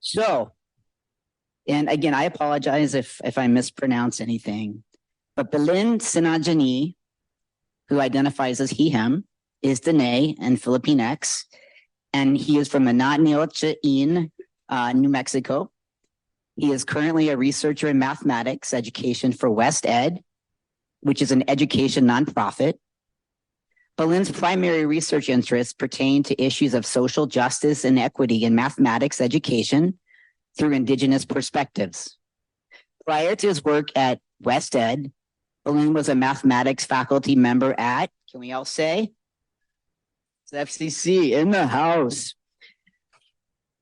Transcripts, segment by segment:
So, and again, I apologize if I mispronounce anything, but Belen Sinajani, who identifies as he, him, is Dene and Filipinx, and he is from Manatneocha in New Mexico. He is currently a researcher in mathematics education for West Ed, which is an education nonprofit. Belen's primary research interests pertain to issues of social justice and equity in mathematics education through Indigenous perspectives. Prior to his work at West Ed, Belen was a mathematics faculty member at, can we all say? SFCC in the house.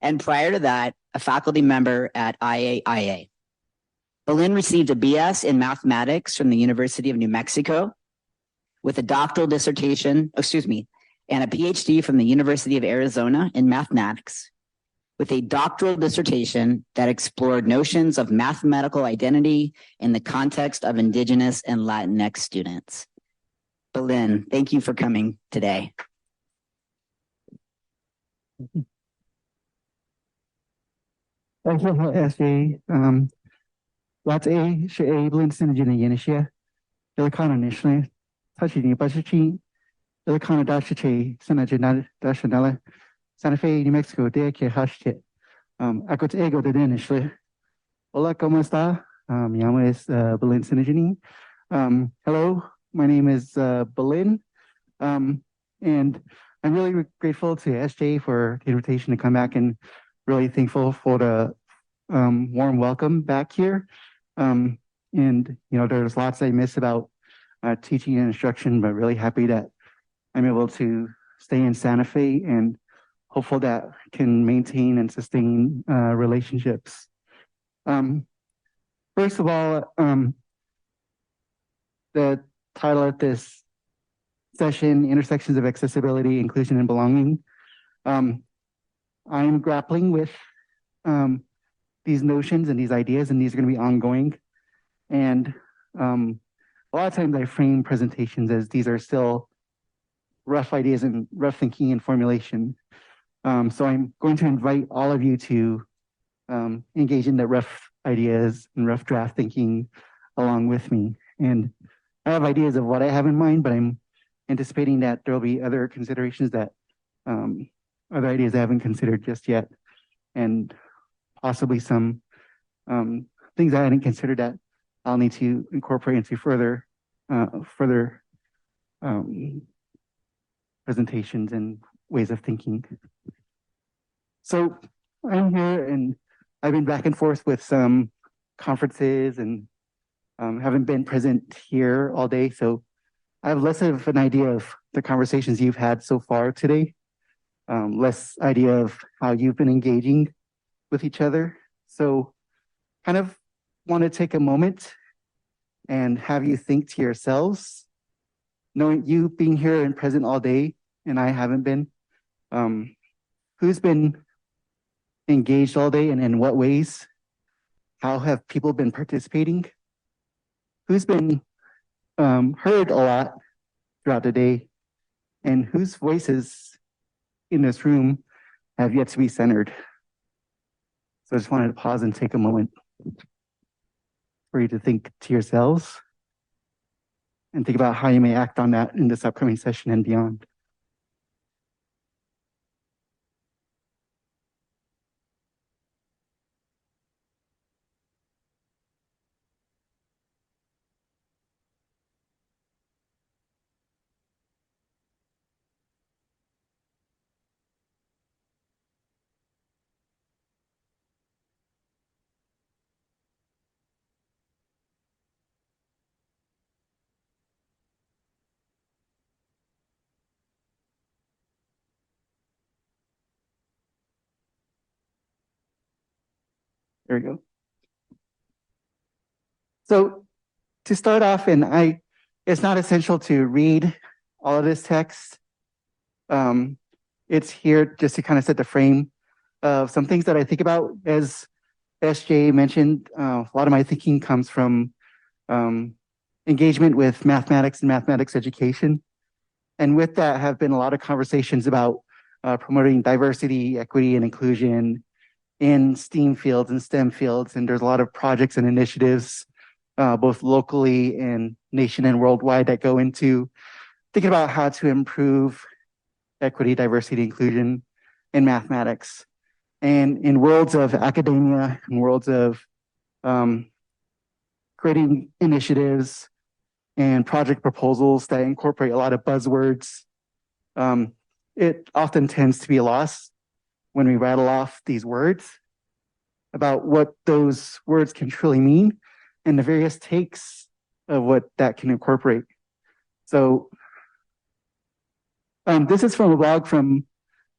And prior to that, a faculty member at IAIA. Belen received a BS in mathematics from the University of New Mexico with a doctoral dissertation, and a PhD from the University of Arizona in mathematics with a doctoral dissertation that explored notions of mathematical identity in the context of Indigenous and Latinx students. Belen, thank you for coming today. Thank you, SJ. That's a she Belen Sinajini Yenisha. Ilakana Nishne, Tachini Bashichi, Ilakana Dashichi, Sanajina Dashanella, Santa Fe, New Mexico, de que hashit. Akot ego de Denishli. Hola, ¿cómo está? Mi llamo es Belen Sinajini. Hello, my name is Belen. And I'm really grateful to SJ for the invitation to come back, and really thankful for the warm welcome back here. And there's lots I miss about teaching and instruction, but really happy that I'm able to stay in Santa Fe and hopeful that can maintain and sustain relationships. First of all, the title of this session, Intersections of Accessibility, Inclusion, and Belonging. I'm grappling with these notions and these ideas, and these are going to be ongoing. And a lot of times I frame presentations as these are still rough ideas and rough thinking and formulation. So I'm going to invite all of you to engage in the rough ideas and rough draft thinking along with me. And I have ideas of what I have in mind, but I'm anticipating that there will be other considerations that other ideas I haven't considered just yet, and possibly some things I hadn't considered that I'll need to incorporate into further presentations and ways of thinking. So I'm here, and I've been back and forth with some conferences and haven't been present here all day. So I have less of an idea of the conversations you've had so far today, less idea of how you've been engaging with each other. So kind of want to take a moment and have you think to yourselves, knowing you being here and present all day and I haven't been, who's been engaged all day and in what ways? How have people been participating? Who's been heard a lot throughout the day, and whose voices in this room have yet to be centered? So I just wanted to pause and take a moment for you to think to yourselves and think about how you may act on that in this upcoming session and beyond. There we go. So to start off, and it's not essential to read all of this text. It's here just to kind of set the frame of some things that I think about. As SJ mentioned, a lot of my thinking comes from engagement with mathematics and mathematics education. And with that have been a lot of conversations about promoting diversity, equity, and inclusion in STEAM fields and STEM fields, and there's a lot of projects and initiatives, both locally and nation and worldwide, that go into thinking about how to improve equity, diversity, inclusion in mathematics. And in worlds of academia and worlds of creating initiatives and project proposals that incorporate a lot of buzzwords, it often tends to be a loss when we rattle off these words about what those words can truly mean and the various takes of what that can incorporate. So this is from a blog from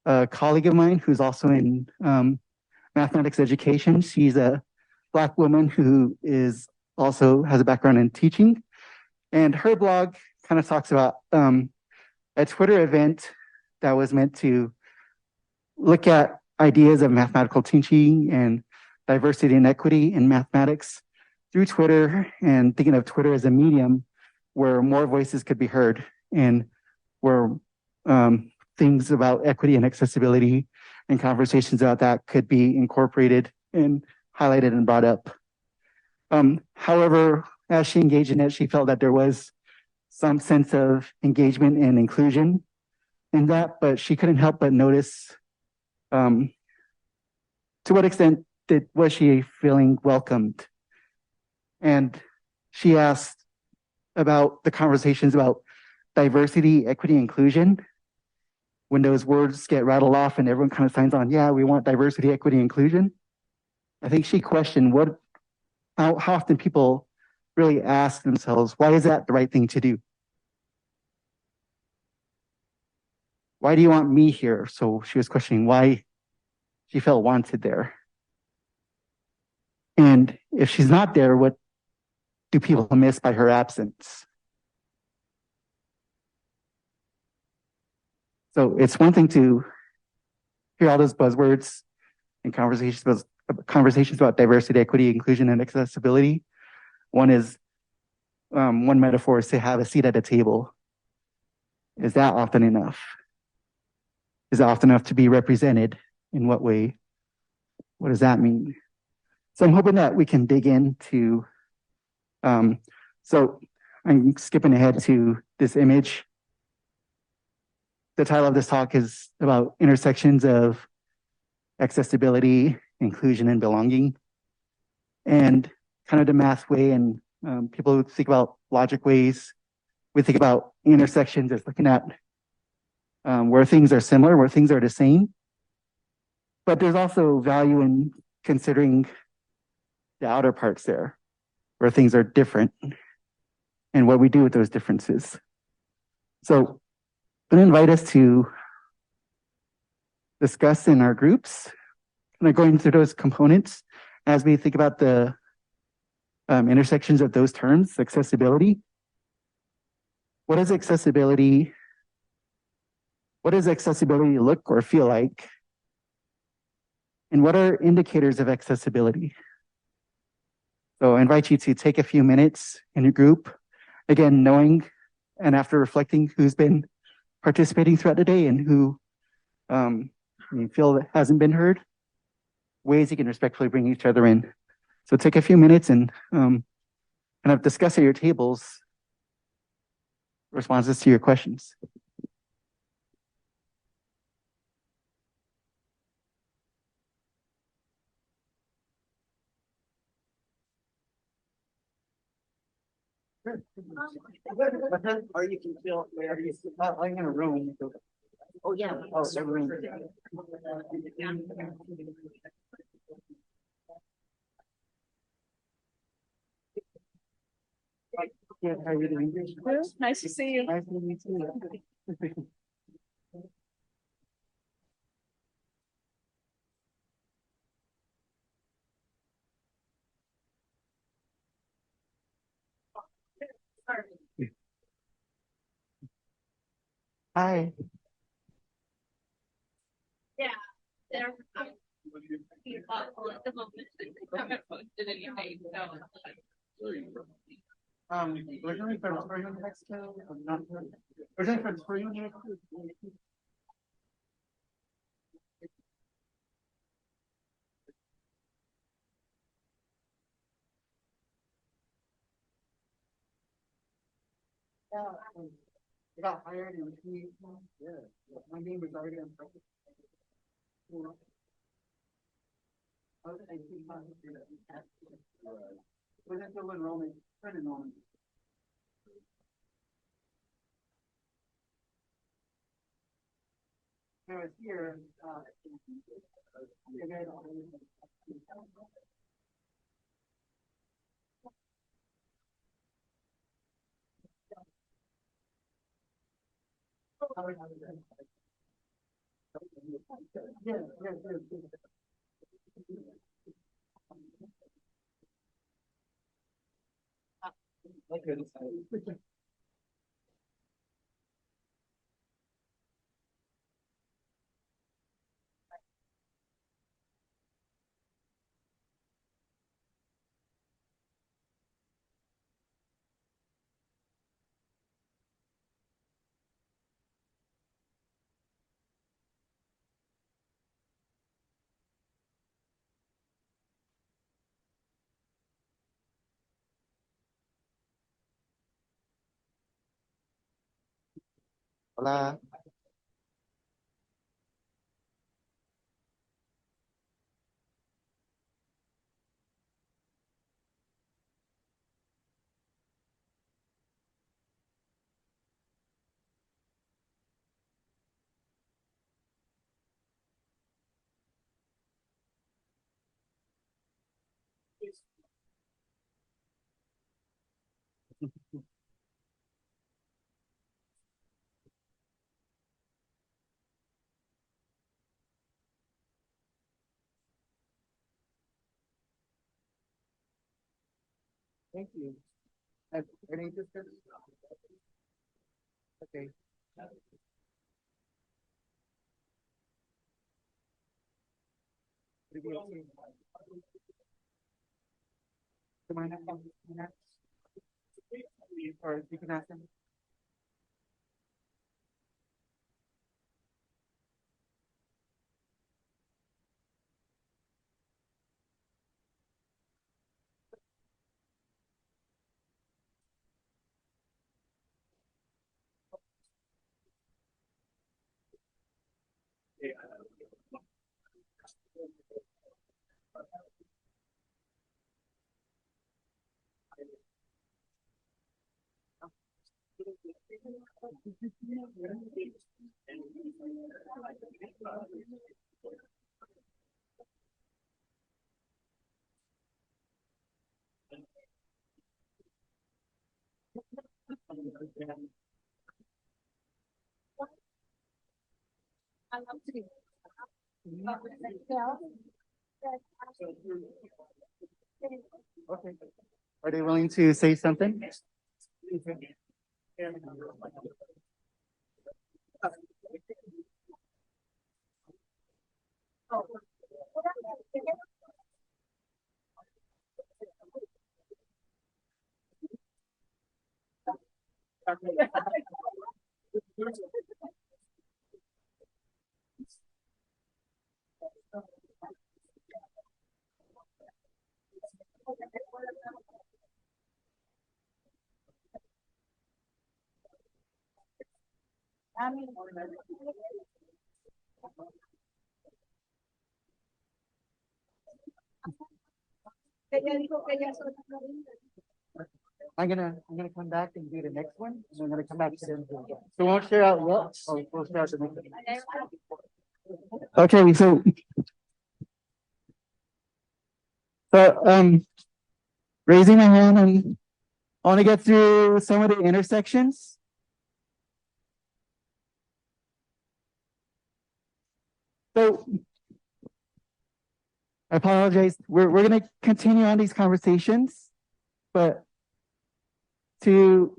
a colleague of mine who's also in mathematics education. She's a Black woman who is also has a background in teaching. And her blog kind of talks about a Twitter event that was meant to look at ideas of mathematical teaching and diversity and equity in mathematics through Twitter, and thinking of Twitter as a medium where more voices could be heard and where things about equity and accessibility and conversations about that could be incorporated and highlighted and brought up. However, as she engaged in it, she felt that there was some sense of engagement and inclusion in that, but she couldn't help but notice to what extent was she feeling welcomed. And she asked about the conversations about diversity, equity, inclusion. When those words get rattled off and everyone kind of signs on, yeah, we want diversity, equity, inclusion. I think she questioned how often people really ask themselves, why is that the right thing to do? Why do you want me here? So she was questioning why she felt wanted there. And if she's not there, what do people miss by her absence? So it's one thing to hear all those buzzwords and conversations about diversity, equity, inclusion, and accessibility. One metaphor is to have a seat at a table. Is that often enough? Is it often enough to be represented? In what way? What does that mean? So I'm hoping that we can dig into, so I'm skipping ahead to this image. The title of this talk is about intersections of accessibility, inclusion, and belonging. And kind of the math way, and people who think about logic ways, we think about intersections as looking at where things are similar, where things are the same. But there's also value in considering the outer parts there, where things are different, and what we do with those differences. So I'm going to invite us to discuss in our groups, kind of going through those components as we think about the intersections of those terms. Accessibility. What does accessibility look or feel like? And what are indicators of accessibility? So I invite you to take a few minutes in your group, again, knowing and after reflecting who's been participating throughout the day and who you feel that hasn't been heard, ways you can respectfully bring each other in. So take a few minutes and kind of discuss at your tables responses to your questions. Or you can feel where you're not in a room. Oh, yeah. Oh, everyone. Yeah, how are you doing? Nice to see you. Nice to meet you. Hi. Yeah, they're being thoughtful at the moment. I haven't posted anything, so. We're going for Spring Mexico. We're going for Spring Mexico. I got hired in 2018. Yeah. My name was already on. Was it still enrollment? Current enrollment. When I was here, yeah, yeah. Hola. Thank you. Any discussion? Okay. Or you can ask them. Okay. Are they willing to say something? I'm gonna come back and do the next one, and I'm gonna come back to them. So we won't share out what? Oh, we'll share out the next one. Okay, so raising my hand, and I want to get through some of the intersections. So I apologize. We're gonna continue on these conversations, but to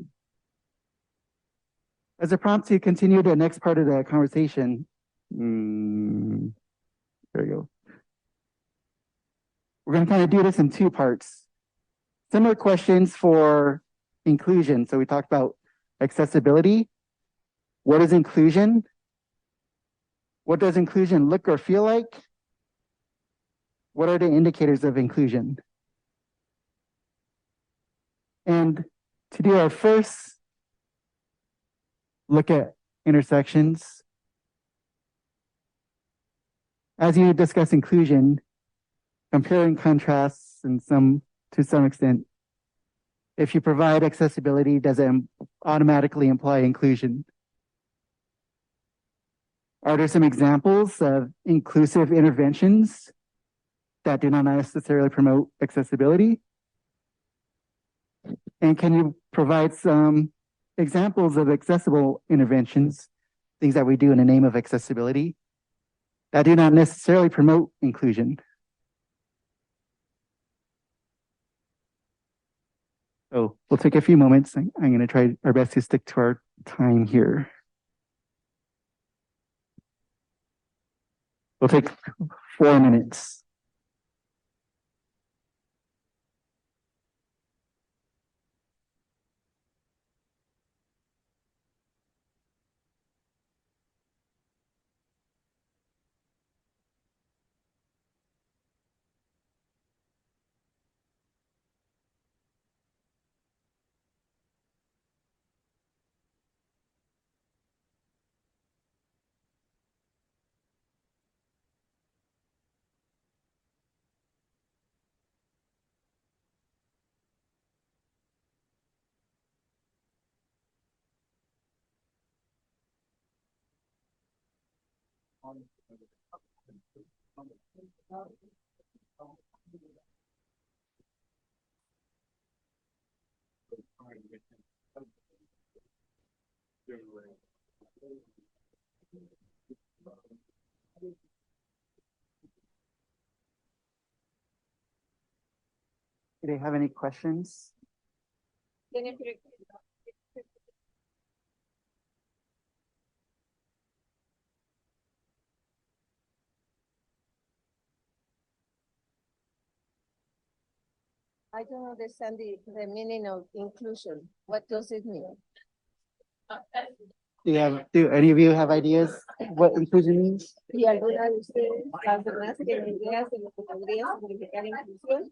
as a prompt to continue the next part of the conversation. There we go. We're going to kind of do this in two parts. Similar questions for inclusion. So we talked about accessibility. What is inclusion? What does inclusion look or feel like? What are the indicators of inclusion? And to do our first look at intersections. As you discuss inclusion, compare and contrasts to some extent. If you provide accessibility, does it automatically imply inclusion? Are there some examples of inclusive interventions that do not necessarily promote accessibility? And can you provide some examples of accessible interventions, things that we do in the name of accessibility, that do not necessarily promote inclusion? So we'll take a few moments. I'm going to try our best to stick to our time here. We'll take 4 minutes. Do they have any questions? I don't understand the meaning of inclusion. What does it mean? Do any of you have ideas what inclusion means? ¿Y alguna de ustedes, las demás, tienen ideas de lo que podría significar inclusión?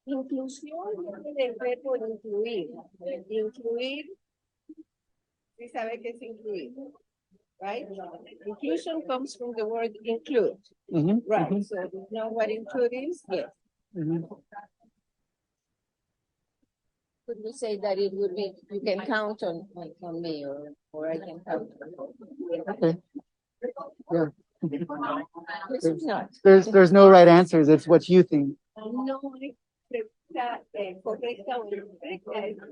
Inclusión viene del verbo incluir. Incluir, ¿sí sabe qué es incluir? Right? Inclusion comes from the word include. Right. So you know what include is? Yes. Could we say that it would be, you can count on me, or I can count on you? Okay. Yeah. This is not. There's no right answers. It's what you think. No, correcta o incorrecta.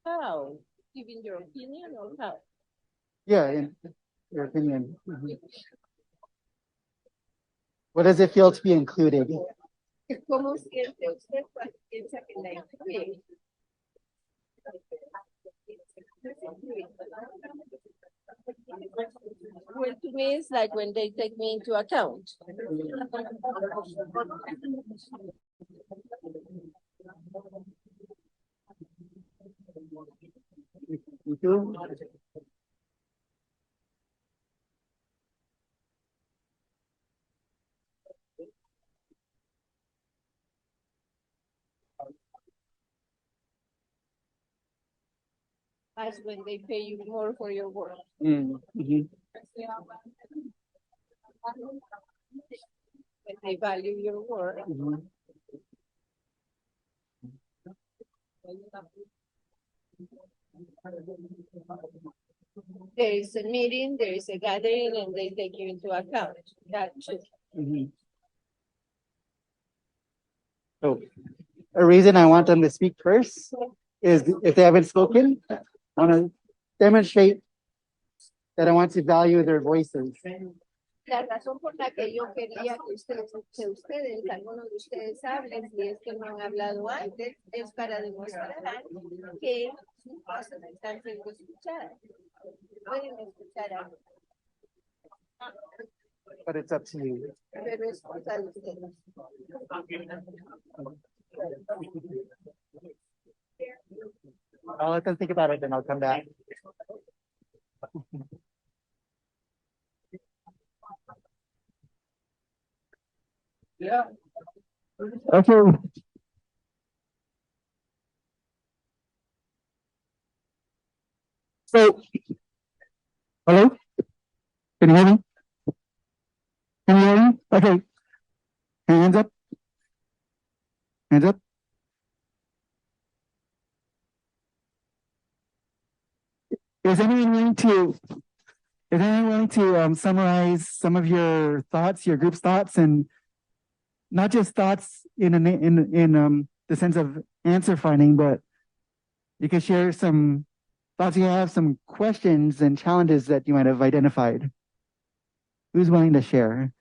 How? Giving your opinion or how? Yeah, in your opinion. What does it feel to be included? ¿Cómo siente usted cuando piensa que la incluye? Well, to me, it's like when they take me into account. You too? As when they pay you more for your work. Mm-hmm. When they value your work. There is a meeting, there is a gathering, and they take you into account. That too. So, a reason I want them to speak first is if they haven't spoken, I want to demonstrate that I want to value their voices. La razón por la que yo quería algunos de ustedes hablen, si es que no han hablado antes, es para demostrar que sus cosas están siendo escuchadas. Pueden escuchar algo, But it's up to you. pero es cosa de ustedes. I'll let them think about it, then I'll come back. Yeah. Okay. So, hello? Can you hear me? Can you hear me? Okay. Hands up. Hands up. Is anyone willing to summarize some of your thoughts, your group's thoughts, and not just thoughts in the sense of answer finding, but you can share some thoughts you have, some questions and challenges that you might have identified. Who's willing to share?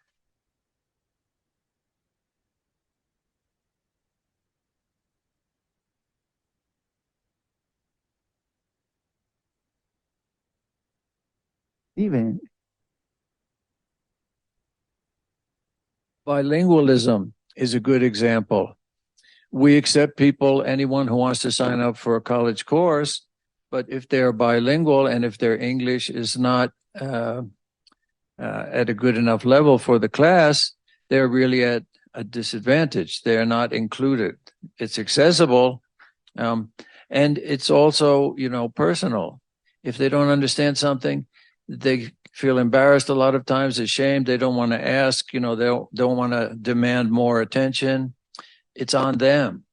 Steven. Bilingualism is a good example. We accept people, anyone who wants to sign up for a college course, but if they're bilingual and if their English is not at a good enough level for the class, they're really at a disadvantage. They're not included. It's accessible, and it's also, personal. If they don't understand something, they feel embarrassed a lot of times, ashamed. They don't want to ask, they don't want to demand more attention. It's on them.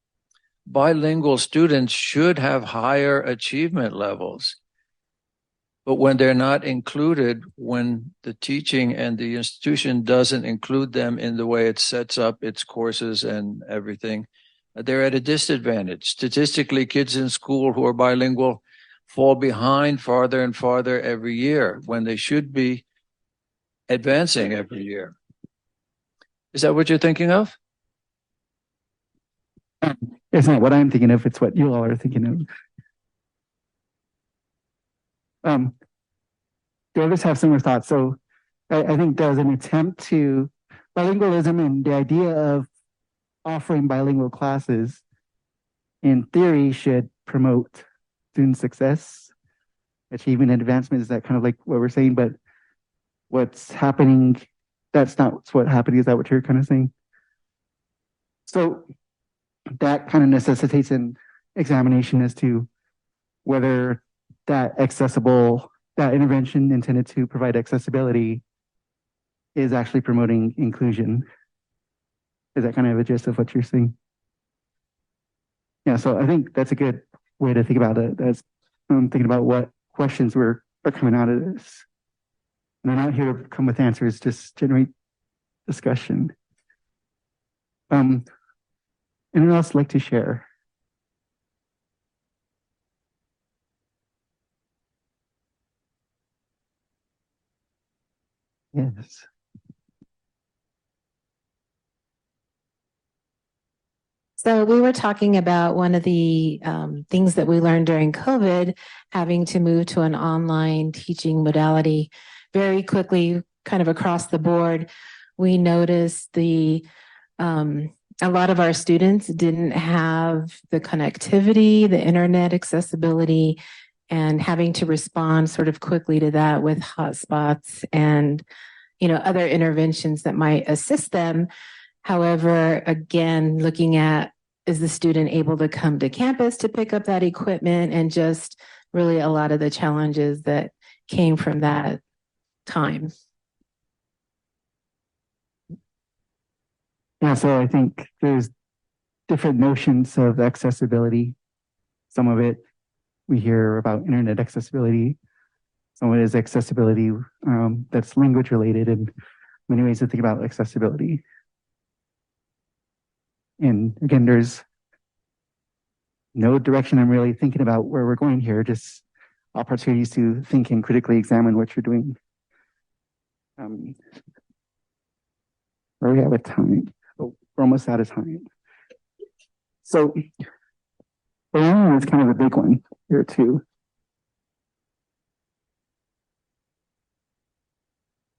Bilingual students should have higher achievement levels. But when they're not included, when the teaching and the institution doesn't include them in the way it sets up its courses and everything, they're at a disadvantage. Statistically, kids in school who are bilingual fall behind farther and farther every year when they should be advancing every year. Is that what you're thinking of? It's not what I'm thinking of, it's what you all are thinking of. Do others have similar thoughts? So I think there's an attempt to bilingualism and the idea of offering bilingual classes in theory should promote student success, achievement, and advancement. Is that kind of like what we're saying? But what's happening, that's not what's happening. Is that what you're kind of saying? So that kind of necessitates an examination as to whether that intervention intended to provide accessibility is actually promoting inclusion. Is that kind of a gist of what you're saying? Yeah, so I think that's a good way to think about it. That's thinking about what questions are coming out of this. And I'm not here to come with answers, just generate discussion. Anyone else like to share? Yes. So we were talking about one of the things that we learned during COVID, having to move to an online teaching modality very quickly, kind of across the board. We noticed a lot of our students didn't have the connectivity, the internet accessibility, and having to respond sort of quickly to that with hotspots and other interventions that might assist them. However, again, looking at, is the student able to come to campus to pick up that equipment, and just really a lot of the challenges that came from that time. Yeah, so I think there's different notions of accessibility. Some of it we hear about internet accessibility. Some of it is accessibility that's language related, and many ways to think about accessibility. And again, there's no direction I'm really thinking about where we're going here, just opportunities to think and critically examine what you're doing. Where are we at with time? Oh, we're almost out of time. So belonging is kind of a big one here too.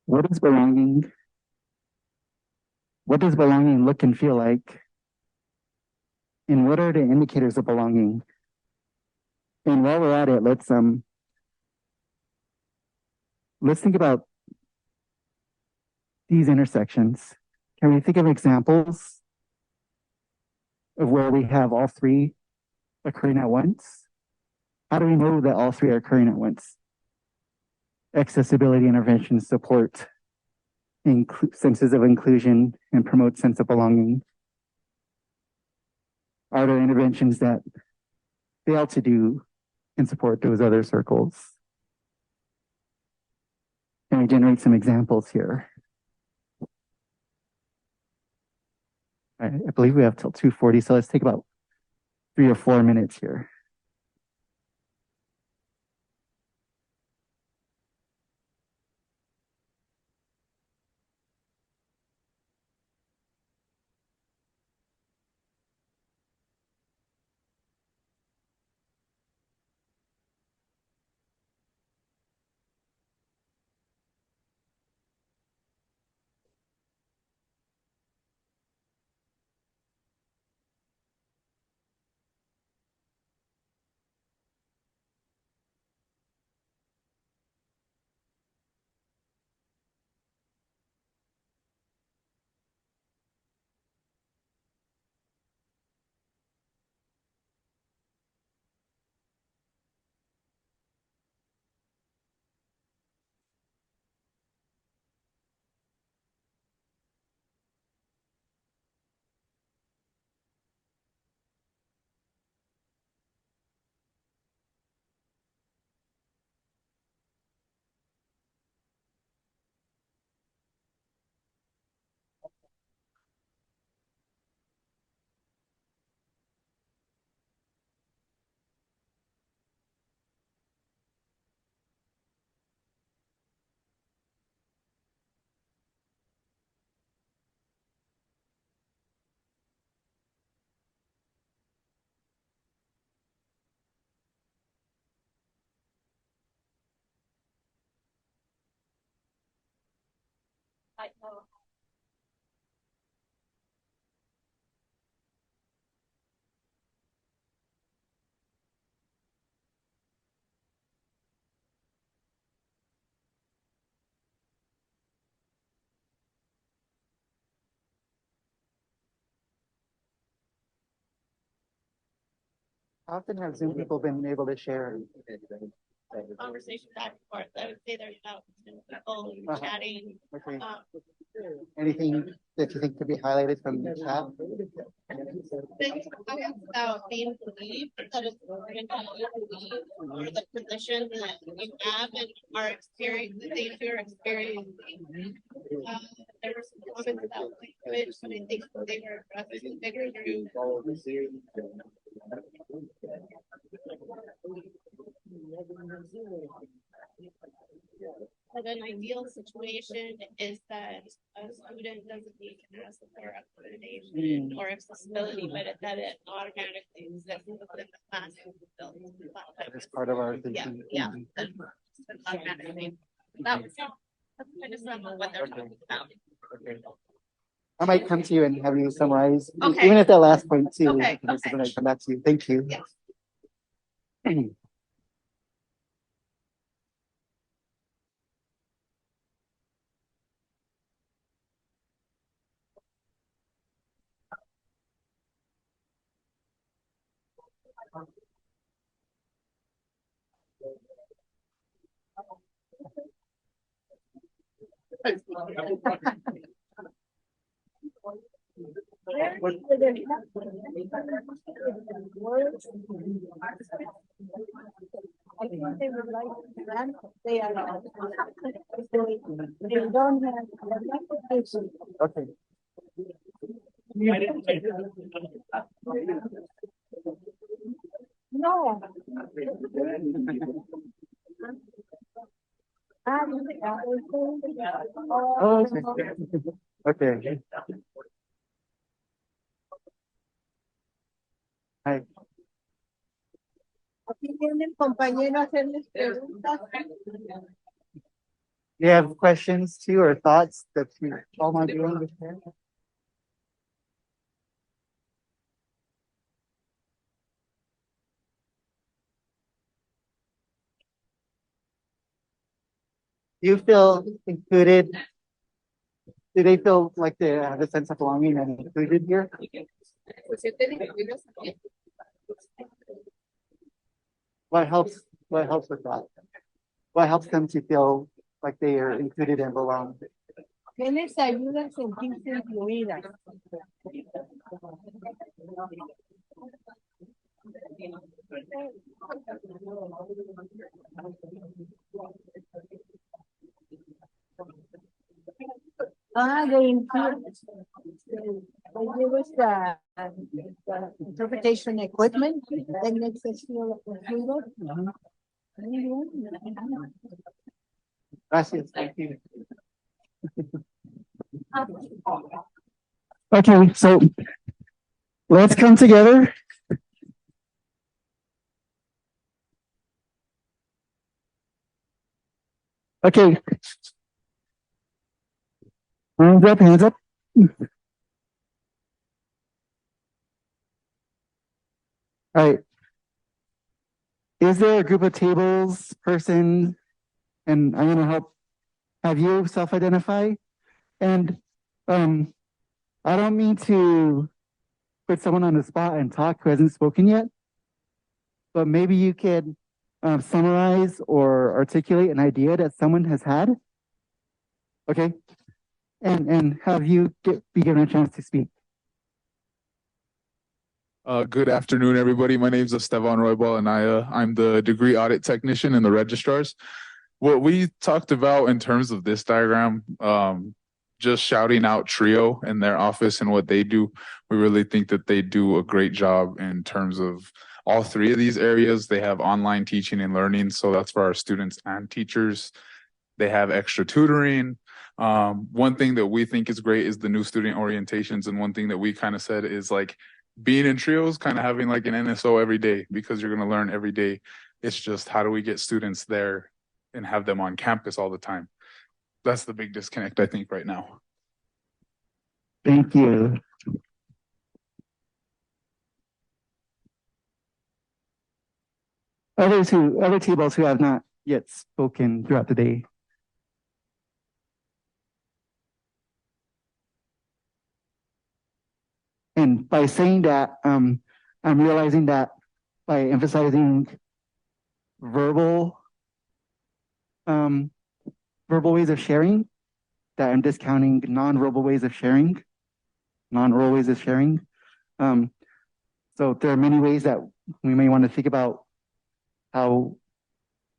What is belonging? What does belonging look and feel like? And what are the indicators of belonging? And while we're at it, let's think about these intersections. Can we think of examples of where we have all three occurring at once? How do we know that all three are occurring at once? Accessibility interventions support senses of inclusion and promote sense of belonging. Are there interventions that fail to do and support those other circles? Can we generate some examples here? I believe we have till 2:40, so let's take about 3 or 4 minutes here. I know. How often have Zoom people been able to share? Conversation back and forth. I would say there's about 10 people chatting. Okay. Anything that you think could be highlighted from the chat? Things about being believed, that it's important to believe for the position that you have and our experience, the things you're experiencing. There were some comments about language, but I think they were addressing bigger through. But an ideal situation is that a student doesn't need to ask for accommodation or accessibility, but that it automatically exists within the classroom building. That is part of our Yeah, thinking. yeah. That's automatically. That was kind of some of what they're talking about. Okay. I might come to you and have you summarize, Okay. even at that last point too. Okay, When I okay. come back to you. Thank you. Yes. I think they would like to grant, they are not. They don't have the application. Okay. No. Oh, okay. Okay. Hi. Aquí viene el compañero a hacerles preguntas. Do you have questions too or thoughts that you all might be willing to share? Do you feel included? Do they feel like they have a sense of belonging and included here? Pues yo te digo, yo no sé. What helps? What helps with that? What helps them to feel like they are included and belong? ¿Qué les ayuda a sentirse incluidas? The interpretation equipment that makes us feel included. Gracias. Thank you. Okay, so let's come together. Okay. Hands up, hands up. All right. Is there a group of tables, person, and I'm going to help have you self-identify? And I don't mean to put someone on the spot and talk who hasn't spoken yet, but maybe you could summarize or articulate an idea that someone has had. Okay. And have you be given a chance to speak. Good afternoon, everybody. My name is Esteban Roybal Anaya. I'm the degree audit technician in the registrars. What we talked about in terms of this diagram, just shouting out TRIO and their office and what they do, we really think that they do a great job in terms of all three of these areas. They have online teaching and learning, so that's for our students and teachers. They have extra tutoring. One thing that we think is great is the new student orientations, and one thing that we kind of said is like, being in trios, kind of having like an NSO every day, because you're going to learn every day. It's just how do we get students there and have them on campus all the time? That's the big disconnect, I think, right now. Thank you. Other tables who have not yet spoken throughout the day. And by saying that, I'm realizing that by emphasizing verbal ways of sharing, that I'm discounting non-verbal ways of sharing, non-oral ways of sharing. So there are many ways that we may want to think about how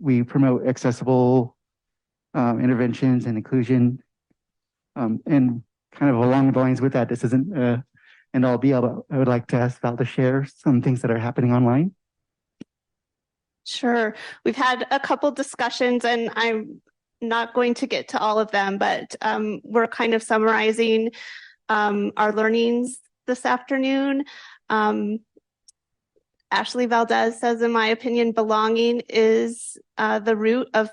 we promote accessible interventions and inclusion. And kind of along the lines with that, this isn't and all be all, but I would like to ask Val to share some things that are happening online. Sure. We've had a couple discussions, and I'm not going to get to all of them, but we're kind of summarizing our learnings this afternoon. Ashley Valdez says, in my opinion, belonging is the root of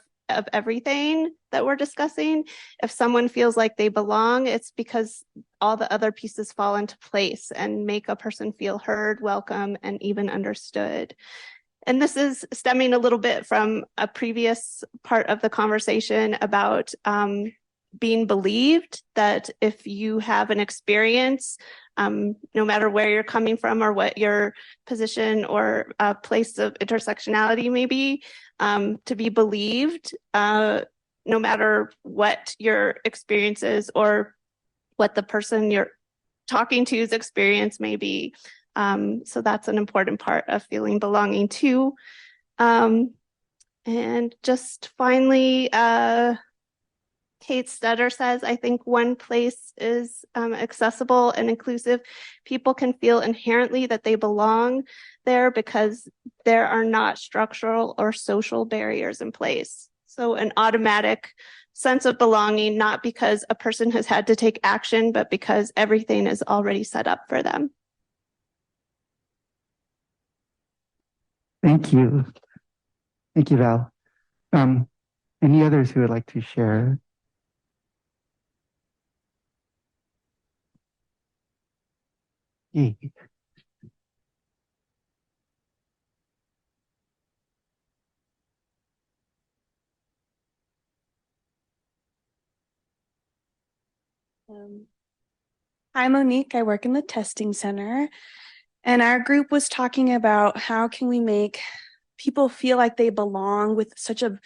everything that we're discussing. If someone feels like they belong, it's because all the other pieces fall into place and make a person feel heard, welcome, and even understood. And this is stemming a little bit from a previous part of the conversation about being believed, that if you have an experience, no matter where you're coming from or what your position or place of intersectionality may be, to be believed, no matter what your experience is or what the person you're talking to's experience may be. So that's an important part of feeling belonging too. And just finally, Kate Stutter says, I think one place is accessible and inclusive. People can feel inherently that they belong there because there are not structural or social barriers in place. So an automatic sense of belonging, not because a person has had to take action, but because everything is already set up for them. Thank you. Thank you, Val. Any others who would like to share? Yay. Hi, Monique. I work in the testing center, and our group was talking about how can we make people feel like they belong with such a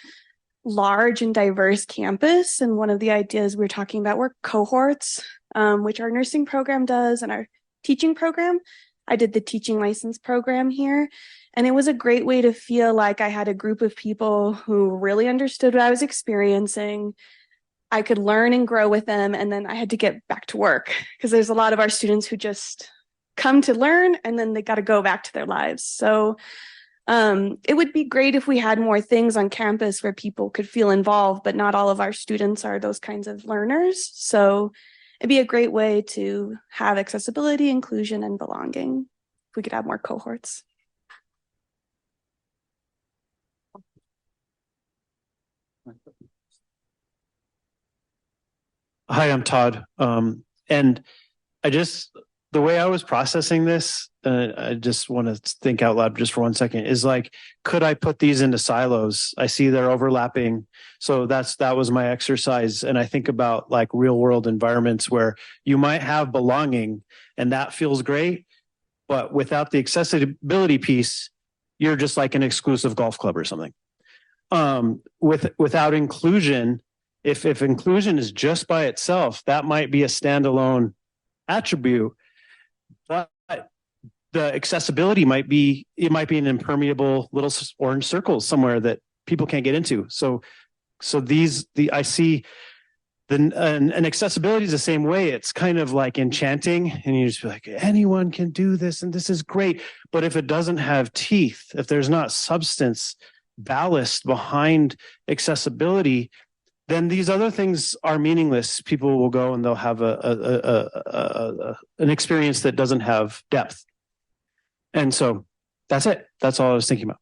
large and diverse campus. And one of the ideas we were talking about were cohorts, which our nursing program does and our teaching program. I did the teaching license program here, and it was a great way to feel like I had a group of people who really understood what I was experiencing. I could learn and grow with them, and then I had to get back to work because there's a lot of our students who just come to learn and then they got to go back to their lives. So it would be great if we had more things on campus where people could feel involved, but not all of our students are those kinds of learners. So it'd be a great way to have accessibility, inclusion, and belonging if we could have more cohorts. Hi, I'm Todd. And the way I was processing this, I just want to think out loud just for 1 second, is like, could I put these into silos? I see they're overlapping. So that was my exercise. And I think about like real world environments where you might have belonging and that feels great, but without the accessibility piece, you're just like an exclusive golf club or something. Without inclusion, if inclusion is just by itself, that might be a standalone attribute, but the accessibility might be an impermeable little orange circle somewhere that people can't get into. So I see and accessibility is the same way. It's kind of like enchanting, and you just be like, anyone can do this, and this is great. But if it doesn't have teeth, if there's not substance, ballast behind accessibility, then these other things are meaningless. People will go and they'll have an experience that doesn't have depth. And so that's it. That's all I was thinking about.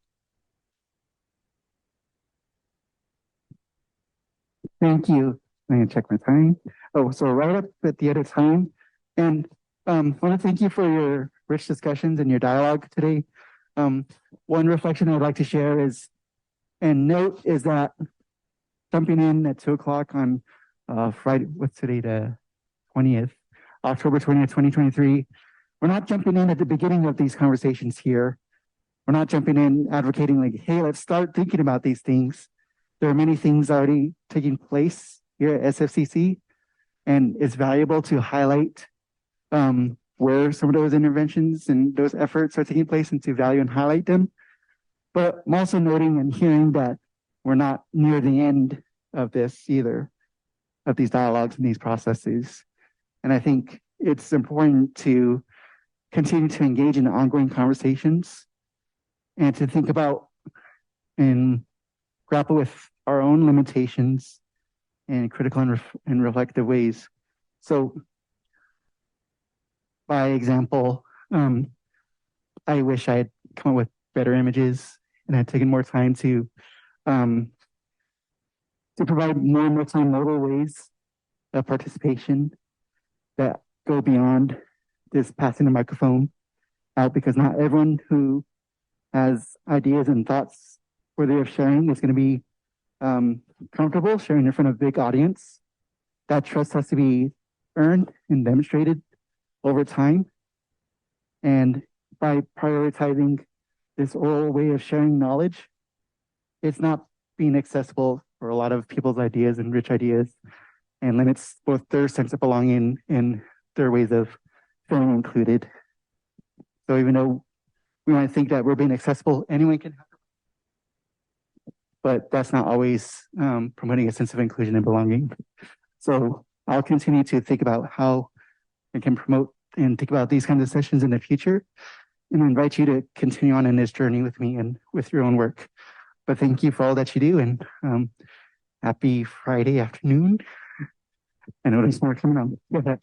Thank you. I'm gonna check my time. Oh, so right up at the end of time. And I want to thank you for your rich discussions and your dialogue today. One reflection I'd like to share is that jumping in at 2:00 on Friday, what's today, the 20th, October 20th, 2023. We're not jumping in at the beginning of these conversations here. We're not jumping in advocating like, hey, let's start thinking about these things. There are many things already taking place here at SFCC, and it's valuable to highlight where some of those interventions and those efforts are taking place and to value and highlight them. But I'm also noting and hearing that we're not near the end of this either, of these dialogues and these processes. And I think it's important to continue to engage in ongoing conversations and to think about and grapple with our own limitations in critical and reflective ways. So, by example, I wish I had come up with better images and had taken more time to provide more multimodal ways of participation that go beyond just passing the microphone out, because not everyone who has ideas and thoughts worthy of sharing is going to be comfortable sharing in front of a big audience. That trust has to be earned and demonstrated over time. And by prioritizing this oral way of sharing knowledge, it's not being accessible for a lot of people's ideas and rich ideas, and limits both their sense of belonging and their ways of feeling included. So even though we might think that we're being accessible, anyone can, but that's not always promoting a sense of inclusion and belonging. So I'll continue to think about how I can promote and think about these kinds of sessions in the future, and invite you to continue on in this journey with me and with your own work. But thank you for all that you do, and Happy Friday afternoon. I know there's more coming on. Go ahead.